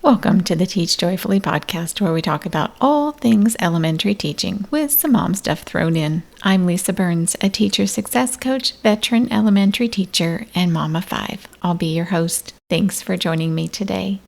Welcome to the Teach Joyfully podcast, where we talk about all things elementary teaching with some mom stuff thrown in. I'm Lisa Burns, a teacher success coach, veteran elementary teacher, and mom of 5. I'll be your host. Thanks for joining me today.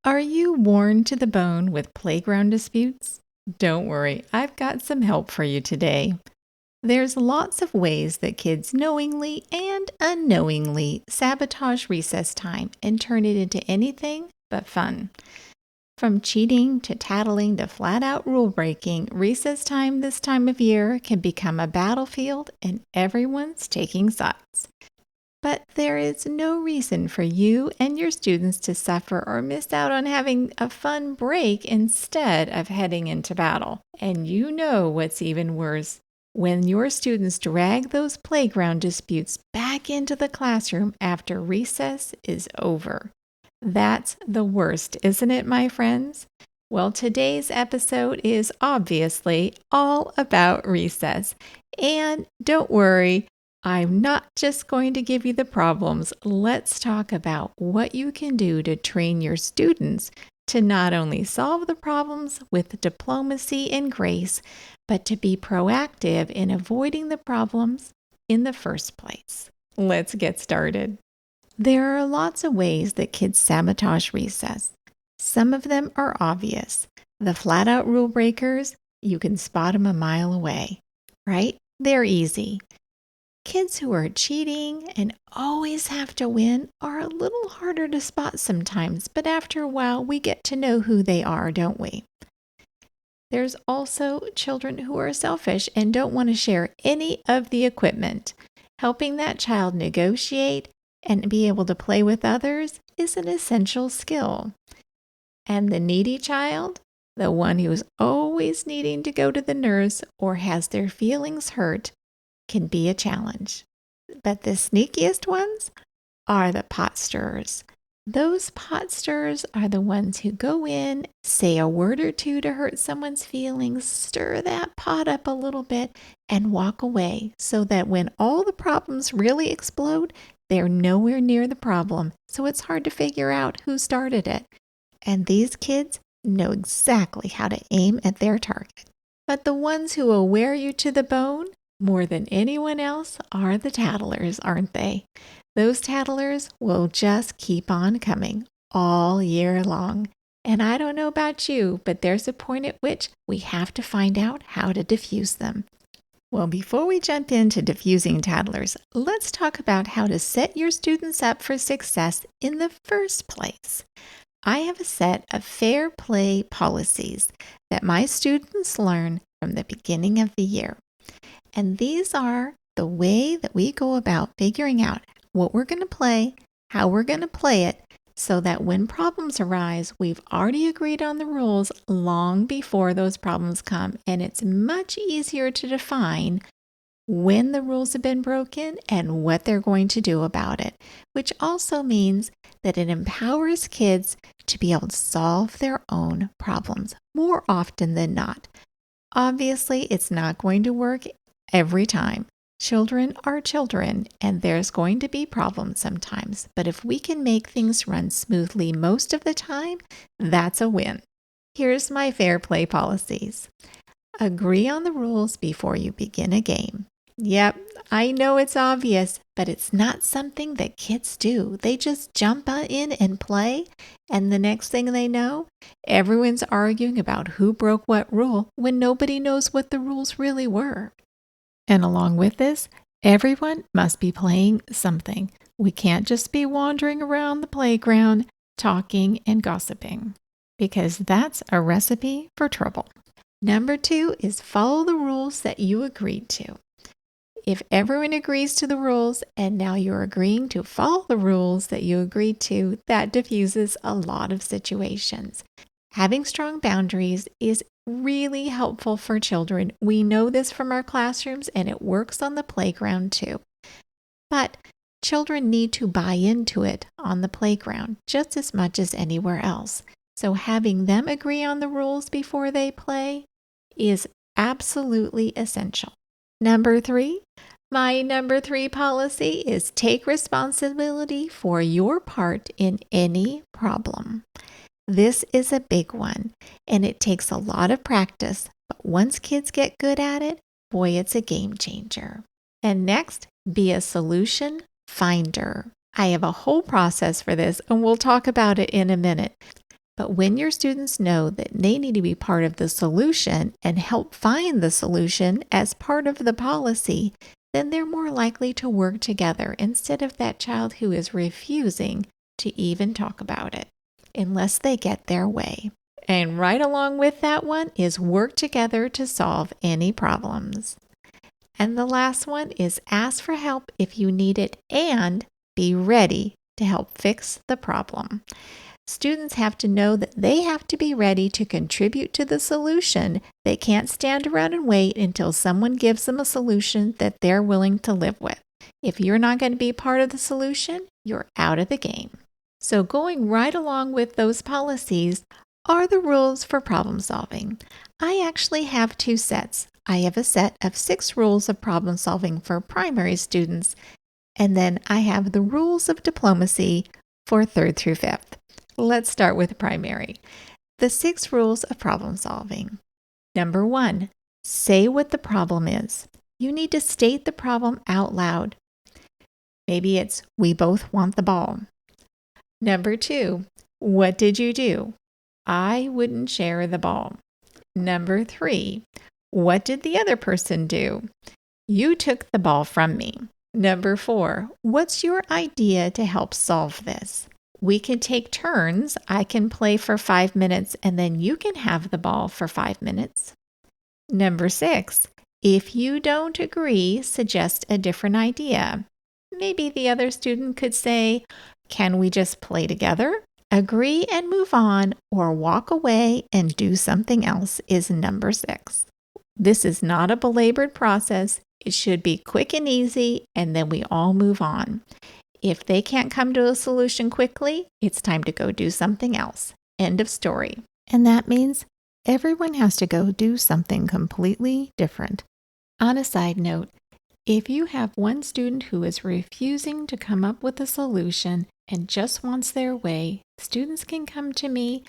Are you worn to the bone with playground disputes? Don't worry, I've got some help for you today. There's lots of ways that kids knowingly and unknowingly sabotage recess time and turn it into anything but fun. From cheating to tattling to flat-out rule breaking, recess time this time of year can become a battlefield and everyone's taking sides. But there is no reason for you and your students to suffer or miss out on having a fun break instead of heading into battle. And you know what's even worse. When your students drag those playground disputes back into the classroom after recess is over. That's the worst, isn't it, my friends? Well, today's episode is obviously all about recess. And don't worry, I'm not just going to give you the problems. Let's talk about what you can do to train your students to not only solve the problems with diplomacy and grace, but to be proactive in avoiding the problems in the first place. Let's get started. There are lots of ways that kids sabotage recess. Some of them are obvious. The flat-out rule breakers, you can spot them a mile away, right? They're easy. Kids who are cheating and always have to win are a little harder to spot sometimes, but after a while we get to know who they are, don't we? There's also children who are selfish and don't want to share any of the equipment. Helping that child negotiate and be able to play with others is an essential skill. And the needy child, the one who's always needing to go to the nurse or has their feelings hurt, can be a challenge. But the sneakiest ones are the pot stirrers. Those pot stirrers are the ones who go in, say a word or two to hurt someone's feelings, stir that pot up a little bit, and walk away so that when all the problems really explode, they're nowhere near the problem, so it's hard to figure out who started it. And these kids know exactly how to aim at their target. But the ones who will wear you to the bone more than anyone else are the tattlers, aren't they? Those tattlers will just keep on coming all year long. And I don't know about you, but there's a point at which we have to find out how to defuse them. Well, before we jump into diffusing tattlers, let's talk about how to set your students up for success in the first place. I have a set of fair play policies that my students learn from the beginning of the year. And these are the way that we go about figuring out what we're going to play, how we're going to play it, so that when problems arise, we've already agreed on the rules long before those problems come. And it's much easier to define when the rules have been broken and what they're going to do about it, which also means that it empowers kids to be able to solve their own problems more often than not. Obviously, it's not going to work every time. Children are children, and there's going to be problems sometimes. But if we can make things run smoothly most of the time, that's a win. Here's my fair play policies. Agree on the rules before you begin a game. Yep, I know it's obvious, but it's not something that kids do. They just jump in and play, and the next thing they know, everyone's arguing about who broke what rule when nobody knows what the rules really were. And along with this, everyone must be playing something. We can't just be wandering around the playground, talking and gossiping, because that's a recipe for trouble. Number 2 is follow the rules that you agreed to. If everyone agrees to the rules and now you're agreeing to follow the rules that you agreed to, that diffuses a lot of situations. Having strong boundaries is really helpful for children. We know this from our classrooms and it works on the playground too. But children need to buy into it on the playground just as much as anywhere else. So having them agree on the rules before they play is absolutely essential. Number 3, My number 3 policy is take responsibility for your part in any problem. This is a big one, and it takes a lot of practice, but once kids get good at it, boy, it's a game changer. And next, be a solution finder. I have a whole process for this, and we'll talk about it in a minute. But when your students know that they need to be part of the solution and help find the solution as part of the policy, then they're more likely to work together instead of that child who is refusing to even talk about it, unless they get their way. And right along with that one is work together to solve any problems. And the last one is ask for help if you need it and be ready to help fix the problem. Students have to know that they have to be ready to contribute to the solution. They can't stand around and wait until someone gives them a solution that they're willing to live with. If you're not going to be part of the solution, you're out of the game. So going right along with those policies are the rules for problem solving. I actually have 2 sets. I have a set of 6 rules of problem solving for primary students, and then I have the rules of diplomacy for 3rd through 5th. Let's start with primary. The 6 rules of problem solving. Number 1, say what the problem is. You need to state the problem out loud. Maybe it's, we both want the ball. Number 2, what did you do? I wouldn't share the ball. Number 3, what did the other person do? You took the ball from me. Number 4, what's your idea to help solve this? We can take turns. I can play for 5 minutes and then you can have the ball for 5 minutes. Number 6, if you don't agree, suggest a different idea. Maybe the other student could say, can we just play together? Agree and move on, or walk away and do something else is number 6. This is not a belabored process. It should be quick and easy, and then we all move on. If they can't come to a solution quickly, it's time to go do something else. End of story. And that means everyone has to go do something completely different. On a side note, if you have one student who is refusing to come up with a solution and just wants their way, students can come to me,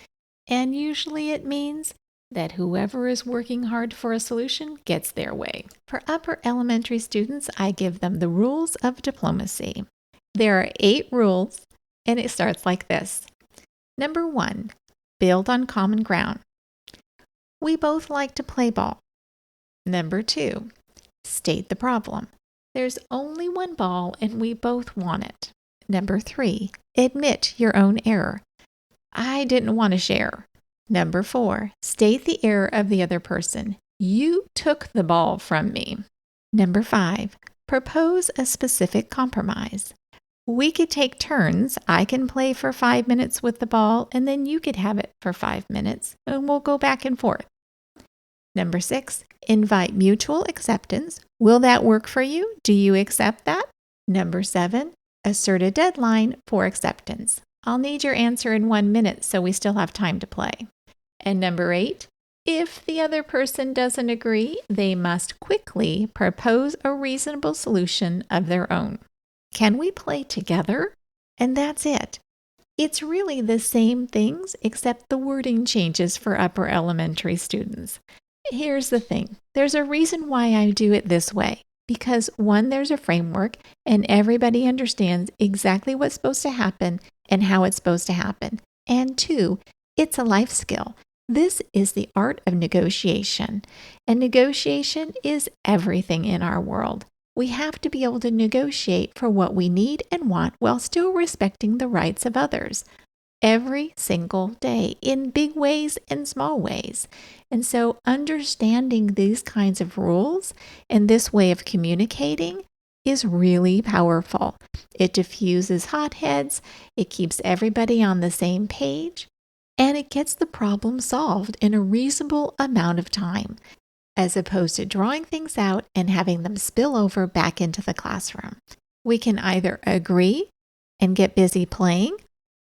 and usually it means that whoever is working hard for a solution gets their way. For upper elementary students, I give them the rules of diplomacy. There are 8 rules, and it starts like this. Number 1, build on common ground. We both like to play ball. Number 2, state the problem. There's only one ball, and we both want it. Number 3, admit your own error. I didn't want to share. Number 4, state the error of the other person. You took the ball from me. Number 5, propose a specific compromise. We could take turns. I can play for 5 minutes with the ball, and then you could have it for 5 minutes, and we'll go back and forth. Number 6, invite mutual acceptance. Will that work for you? Do you accept that? Number 7, assert a deadline for acceptance. I'll need your answer in 1 minute, so we still have time to play. And number 8, if the other person doesn't agree, they must quickly propose a reasonable solution of their own. Can we play together? And that's it. It's really the same things, except the wording changes for upper elementary students. Here's the thing. There's a reason why I do it this way. Because 1, there's a framework, and everybody understands exactly what's supposed to happen and how it's supposed to happen. And 2, it's a life skill. This is the art of negotiation. And negotiation is everything in our world. We have to be able to negotiate for what we need and want while still respecting the rights of others every single day in big ways and small ways. And so understanding these kinds of rules and this way of communicating is really powerful. It diffuses hotheads, it keeps everybody on the same page, and it gets the problem solved in a reasonable amount of time, as opposed to drawing things out and having them spill over back into the classroom. We can either agree and get busy playing,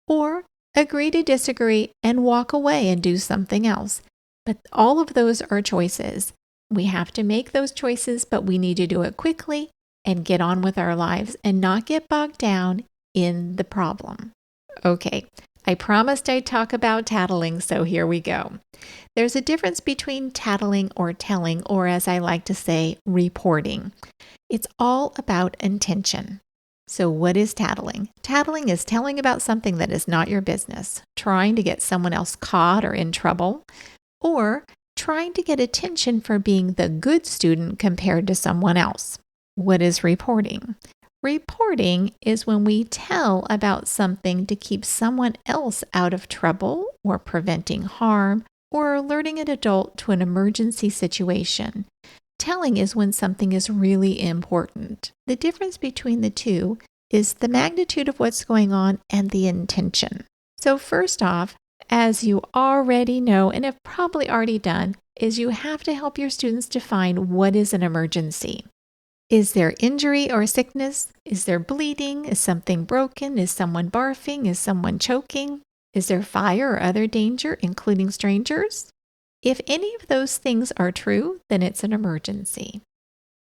or agree to disagree and walk away and do something else. But all of those are choices. We have to make those choices, but we need to do it quickly and get on with our lives and not get bogged down in the problem. Okay, I promised I'd talk about tattling, so here we go. There's a difference between tattling or telling, or as I like to say, reporting. It's all about intention. So what is tattling? Tattling is telling about something that is not your business, trying to get someone else caught or in trouble, or trying to get attention for being the good student compared to someone else. What is reporting? Reporting is when we tell about something to keep someone else out of trouble or preventing harm or alerting an adult to an emergency situation. Telling is when something is really important. The difference between the two is the magnitude of what's going on and the intention. So first off, as you already know and have probably already done, is you have to help your students define what is an emergency. Is there injury or sickness? Is there bleeding? Is something broken? Is someone barfing? Is someone choking? Is there fire or other danger, including strangers? If any of those things are true, then it's an emergency.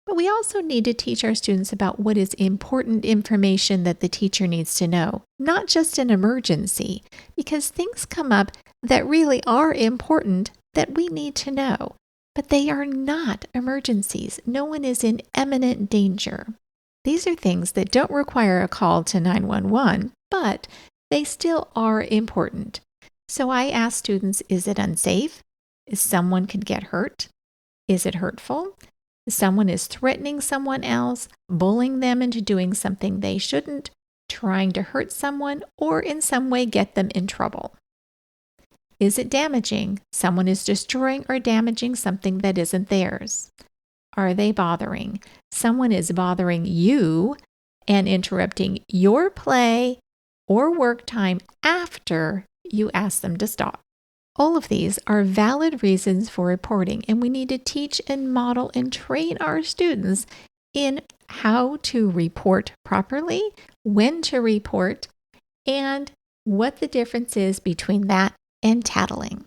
But we also need to teach our students about what is important information that the teacher needs to know, not just an emergency, because things come up that really are important that we need to know. But they are not emergencies. No one is in imminent danger. These are things that don't require a call to 911, but they still are important. So I ask students, is it unsafe? Is someone could get hurt? Is it hurtful? Someone is threatening someone else, bullying them into doing something they shouldn't, trying to hurt someone, or in some way get them in trouble. Is it damaging? Someone is destroying or damaging something that isn't theirs. Are they bothering? Someone is bothering you and interrupting your play or work time after you ask them to stop. All of these are valid reasons for reporting, and we need to teach and model and train our students in how to report properly, when to report, and what the difference is between that and tattling.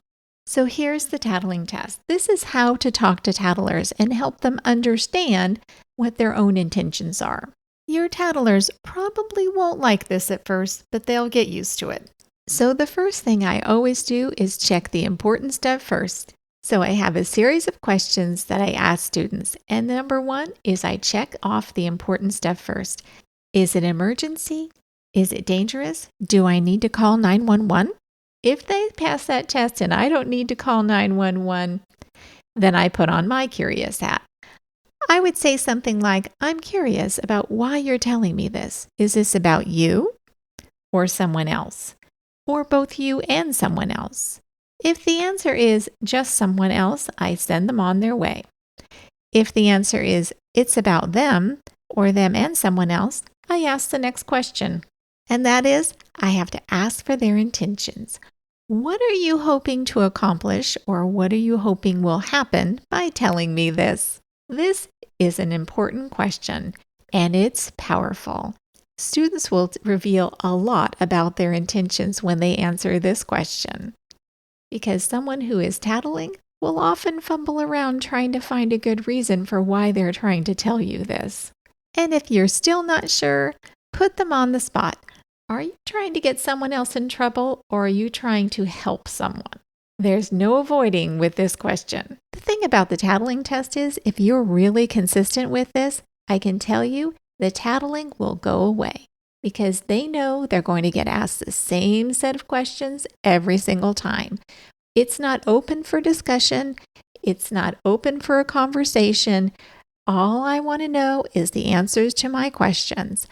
So here's the tattling test. This is how to talk to tattlers and help them understand what their own intentions are. Your tattlers probably won't like this at first, but they'll get used to it. So the first thing I always do is check the important stuff first. So I have a series of questions that I ask students. And number one is I check off the important stuff first. Is it an emergency? Is it dangerous? Do I need to call 911? If they pass that test and I don't need to call 911, then I put on my curious hat. I would say something like, I'm curious about why you're telling me this. Is this about you or someone else? Or both you and someone else? If the answer is just someone else, I send them on their way. If the answer is it's about them or them and someone else, I ask the next question. And that is, I have to ask for their intentions. What are you hoping to accomplish, or what are you hoping will happen by telling me this? This is an important question, and it's powerful. Students will reveal a lot about their intentions when they answer this question, because someone who is tattling will often fumble around trying to find a good reason for why they're trying to tell you this. And if you're still not sure, put them on the spot. Are you trying to get someone else in trouble, or are you trying to help someone? There's no avoiding with this question. The thing about the tattling test is, if you're really consistent with this, I can tell you the tattling will go away, because they know they're going to get asked the same set of questions every single time. It's not open for discussion. It's not open for a conversation. All I want to know is the answers to my questions.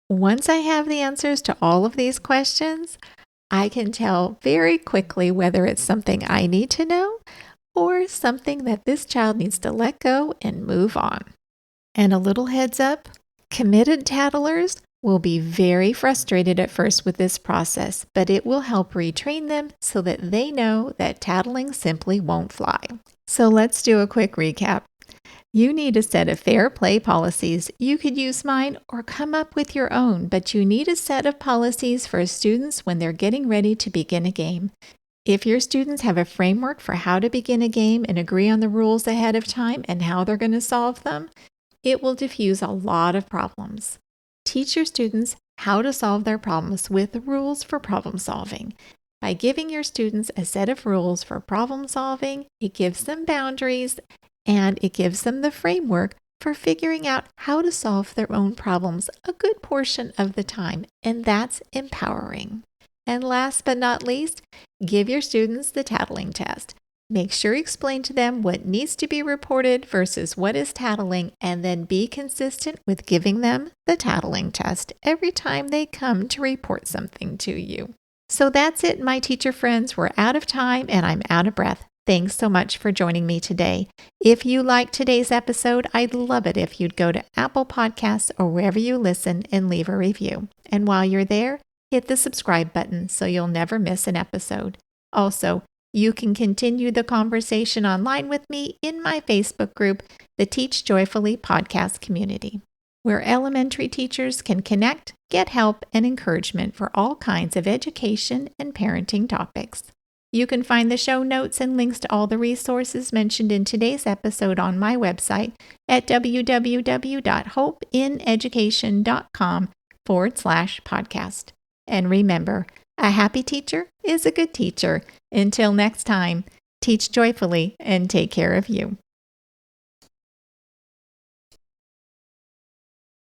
Once I have the answers to all of these questions, I can tell very quickly whether it's something I need to know or something that this child needs to let go and move on. And a little heads up, committed tattlers will be very frustrated at first with this process, but it will help retrain them so that they know that tattling simply won't fly. So let's do a quick recap. You need a set of fair play policies. You could use mine or come up with your own, but you need a set of policies for students when they're getting ready to begin a game. If your students have a framework for how to begin a game and agree on the rules ahead of time and how they're going to solve them, it will diffuse a lot of problems. Teach your students how to solve their problems with rules for problem solving. By giving your students a set of rules for problem solving, it gives them boundaries and it gives them the framework for figuring out how to solve their own problems a good portion of the time, and that's empowering. And last but not least, give your students the Tattling Test. Make sure you explain to them what needs to be reported versus what is tattling, and then be consistent with giving them the Tattling Test every time they come to report something to you. So that's it, my teacher friends. We're out of time and I'm out of breath. Thanks so much for joining me today. If you liked today's episode, I'd love it if you'd go to Apple Podcasts or wherever you listen and leave a review. And while you're there, hit the subscribe button so you'll never miss an episode. Also, you can continue the conversation online with me in my Facebook group, the Teach Joyfully podcast community, where elementary teachers can connect, get help, and encouragement for all kinds of education and parenting topics. You can find the show notes and links to all the resources mentioned in today's episode on my website at www.hopeineducation.com/podcast. And remember, a happy teacher is a good teacher. Until next time, teach joyfully and take care of you.